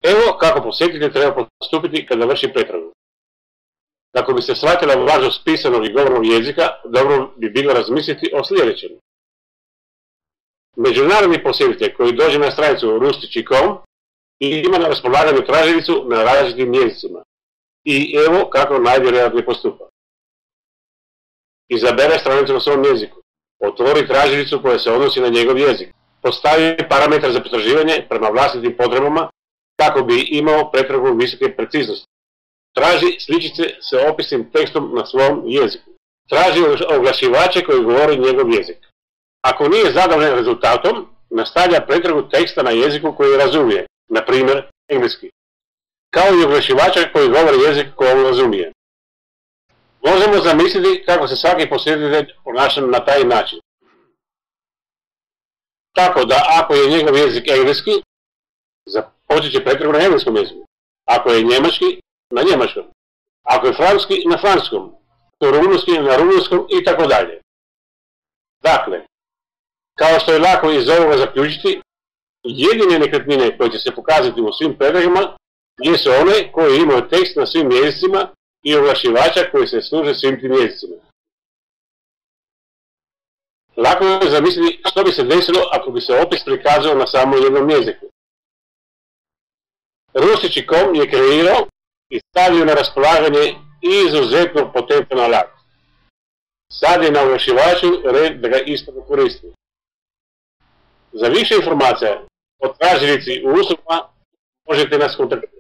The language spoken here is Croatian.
Evo kako posjetitelj treba postupiti kada vrši pretragu. Kako bi se shvatila važnost pisanog i govornog jezika, dobro bi bilo razmisliti o sljedećem. Međunarodni posjetitelj koji dođe na stranicu rustići.com i ima na raspolaganju tražilicu na različitim jezicima. I evo kako najvjerojatnije postupa. Izabere stranicu na svom jeziku. Otvori tražilicu koja se odnosi na njegov jezik. Postavi parametar za pretraživanje prema vlastitim potrebama kako bi imao pretragu visoke preciznosti. Traži sličice sa opisnim tekstom na svom jeziku. Traži oglašivače koji govori njegov jezik. Ako nije zadovoljan rezultatom, nastavlja pretragu teksta na jeziku koji razumije, na primjer engleski, kao i oglašivača koji govori jezik koji on razumije. Možemo zamisliti kako se svaki posjetitelj ponaša na taj način. Tako da ako je njegov jezik engleski, započet će pretragu na engleskom jeziku. Ako je njemački, na njemačkom. Ako je francuski, na francuskom. Ako je rumunski, na rumunskom i tako dalje. Dakle, kao što je lako iz ovoga zaključiti, jedine nekretnine koje će se pokazati u svim pretragama jesu one koje imaju tekst na svim jezicima i oglašivača koji se služe svim tim jezicima. Lako je zamisliti što bi se desilo ako bi se opis prikazao na samo jednom jeziku. Rustići.com je kreirao i stavio na raspolaganje izuzetno potentan alat. Sad je na oglašivaču red da ga ispravno koristi. Za više informacija o tražilici u uslugama možete nas kontaktirati.